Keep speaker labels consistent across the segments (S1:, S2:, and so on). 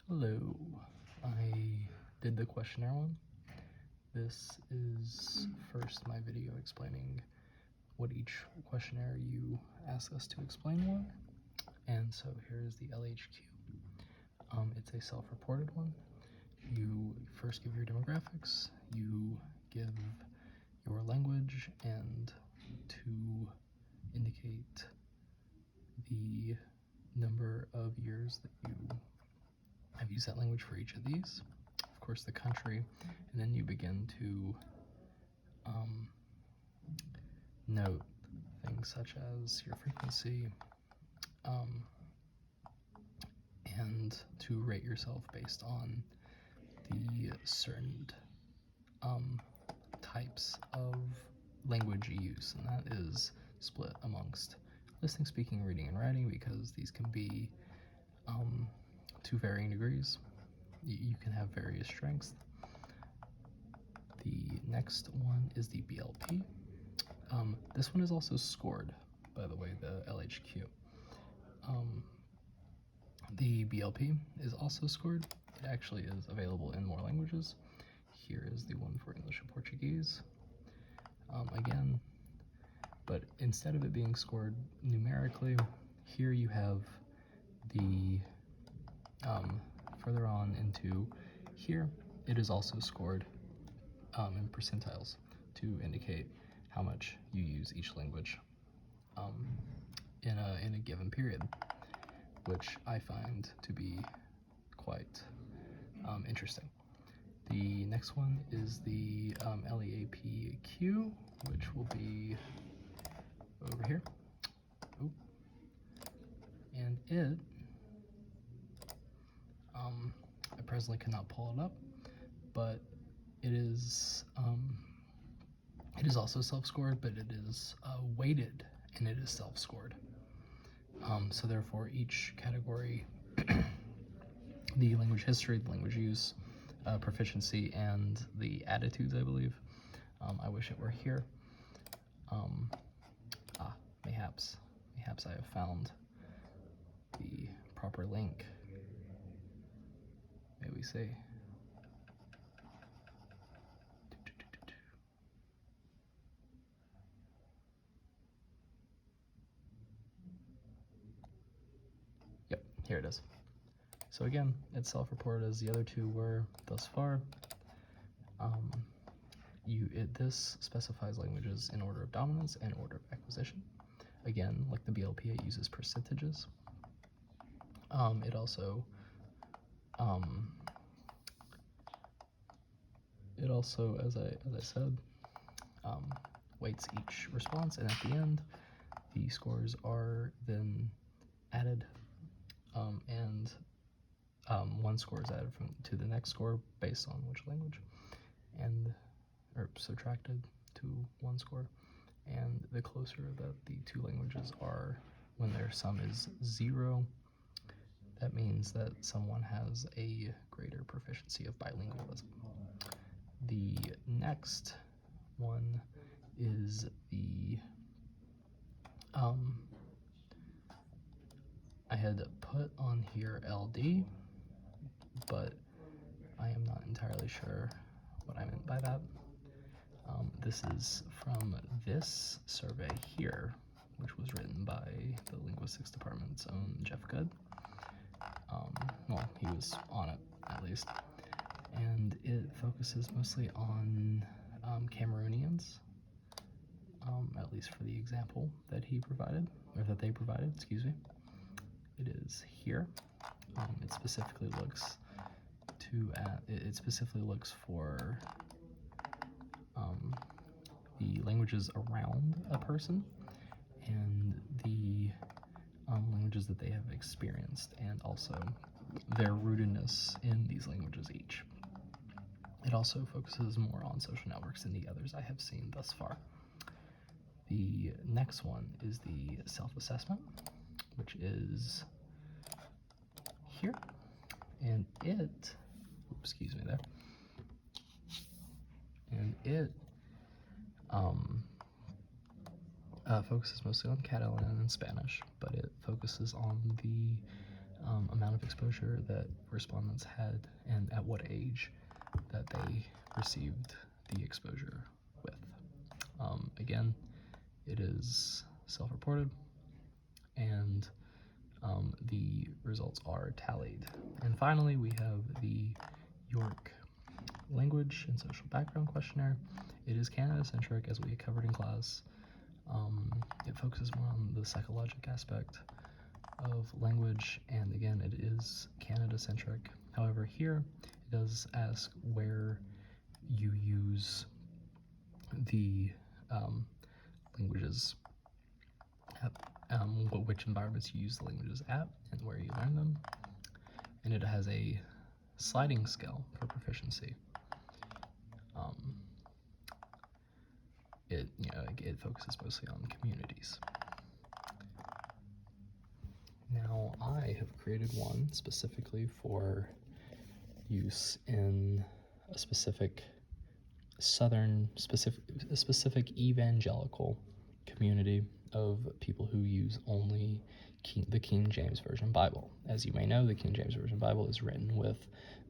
S1: Hello, I did the questionnaire one. This is first my video explaining what each questionnaire you ask us to explain were. And so here is the LHQ. It's a self-reported one. You first give your demographics, you give your language, and to indicate the number of years that you have used that language for each of these, of course the country, and then you begin to note things such as your frequency, and to rate yourself based on the certain types of language you use, and that is split amongst listening, speaking, reading, and writing, because these can be to varying degrees. You can have various strengths. The next one is the BLP. This one is also scored, by the way, the LHQ. The BLP is also scored. It actually is available in more languages. Here is the one for English and Portuguese. Again, but instead of it being scored numerically, here you have the further on into here, it is also scored in percentiles to indicate how much you use each language in a given period, which I find to be quite interesting. The next one is the LEAPQ, which will be over here. Ooh. And it, I presently cannot pull it up, but it is also self-scored, but it is weighted and it is self-scored. So therefore each category, the language history, the language use, proficiency, and the attitudes, I believe. I wish it were here. Mayhaps I have found the proper link. May we see. Yep, here it is. So again, it's self-reported as the other two were thus far. This specifies languages in order of dominance and order of acquisition. Again, like the BLP, it uses percentages. It also as I said, weights each response, and at the end, the scores are then added, and one score is added to the next score based on which language, or subtracted to one score, and the closer that the two languages are when their sum is 0, that means that someone has a greater proficiency of bilingualism. The next one is the I had put on here LD, but I am not entirely sure what I meant by that. This is from this survey here, which was written by the linguistics department's own Jeff Good. Well, he was on it, at least. And it focuses mostly on Cameroonians, at least for the example that he provided, or that they provided, excuse me. It is here. It specifically looks for the languages around a person and the languages that they have experienced, and also their rootedness in these languages each. It also focuses more on social networks than the others I have seen thus far. The next one is the self-assessment, which is here, and it, excuse me there, and it focuses mostly on Catalan and Spanish, but it focuses on the amount of exposure that respondents had and at what age that they received the exposure with. Again, it is self-reported, and the results are tallied. And finally, we have the York Language and Social Background Questionnaire. It is Canada-centric, as we covered in class. It focuses more on the psychologic aspect of language, and again, it is Canada-centric. However, here it does ask where you use the languages, which environments you use the languages at, and where you learn them. And it has a sliding scale for proficiency. It focuses mostly on communities. Now, I have created one specifically for use in a specific specific evangelical community of people who use only the King James Version Bible. As you may know, the King James Version Bible is written with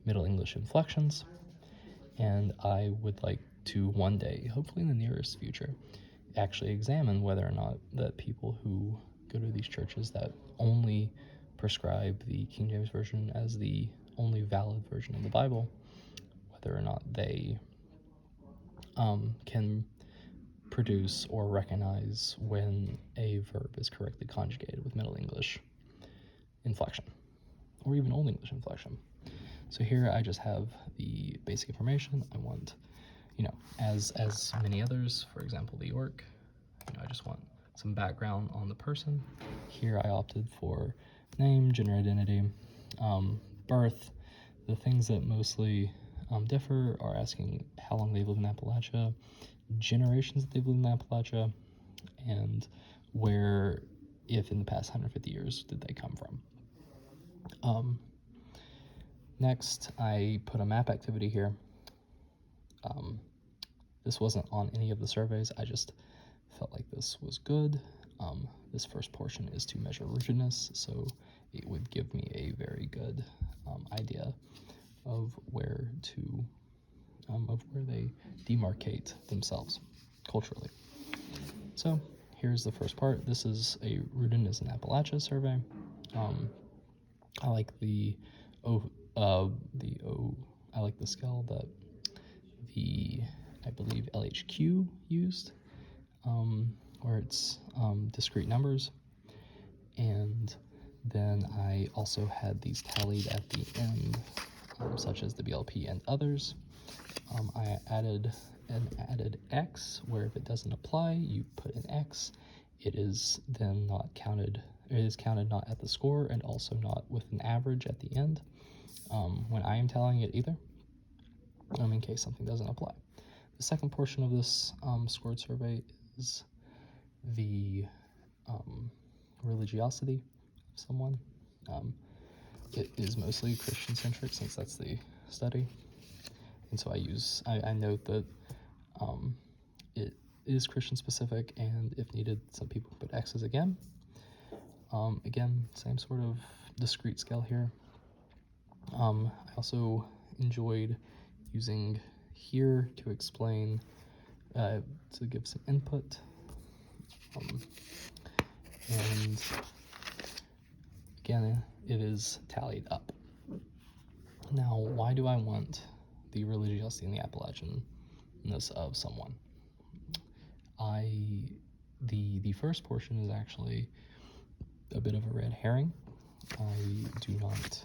S1: Middle English inflections, and I would like to one day, hopefully in the nearest future, actually examine whether or not that people who go to these churches that only prescribe the King James Version as the only valid version of the Bible, whether or not they can produce or recognize when a verb is correctly conjugated with Middle English inflection, or even Old English inflection. So here I just have the basic information. I want, as many others, for example, the York, I just want some background on the person. Here I opted for name, gender identity, birth. The things that mostly differ are asking how long they've lived in Appalachia, generations that they've lived in Appalachia, and where, if in the past 150 years, did they come from. Next, I put a map activity here. This wasn't on any of the surveys. I just felt like this was good. This first portion is to measure rootedness, so it would give me a very good idea of where they demarcate themselves culturally. So here's the first part. This is a rootedness in Appalachia survey. I like I like the scale that I believe LHQ used, where it's discrete numbers. And then I also had these tallied at the end, such as the BLP and others. I added X, where if it doesn't apply, you put an X. It is then not counted. It is counted not at the score, and also not with an average at the end when I am tallying it either, in case something doesn't apply. The second portion of this scored survey is the religiosity of someone. It is mostly Christian-centric, since that's the study. And so I note that it is Christian-specific, and if needed, some people put X's again. Again, same sort of discrete scale here. I also enjoyed using here to explain, to give some input. And again, it is tallied up. Now, why do I want the religiosity and the Appalachianness of someone? The first portion is actually a bit of a red herring. I do not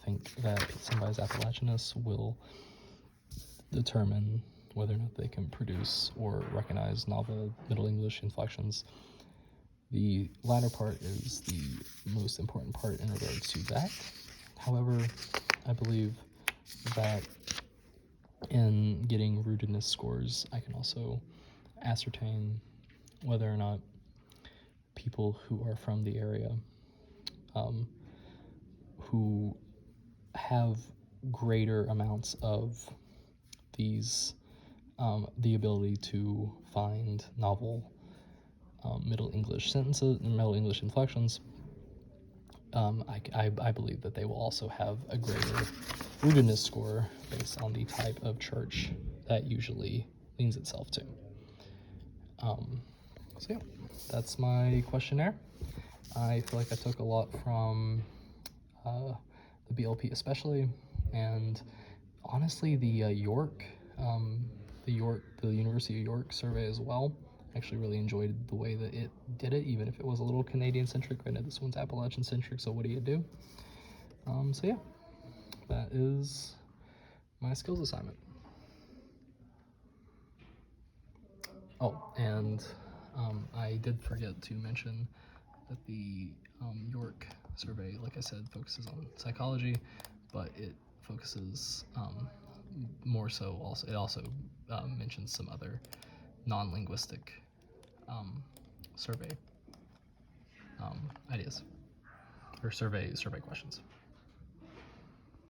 S1: think that somebody's Appalachianness will determine whether or not they can produce or recognize novel Middle English inflections. The latter part is the most important part in regards to that. However, I believe that in getting rootedness scores, I can also ascertain whether or not people who are from the area, who have greater amounts of these, the ability to find novel Middle English sentences and Middle English inflections, I believe that they will also have a greater rootedness score based on the type of church that usually leans itself to. So yeah, that's my questionnaire. I feel like I took a lot from the BLP especially, and honestly the the University of York survey as well. I actually really enjoyed the way that it did it, even if it was a little Canadian centric. I know this one's Appalachian centric, so what do you do? So yeah, that is my skills assignment. Oh, and I did forget to mention that the York survey, like I said, focuses on psychology, but it focuses more so also, it also mentions some other non-linguistic survey ideas or survey questions.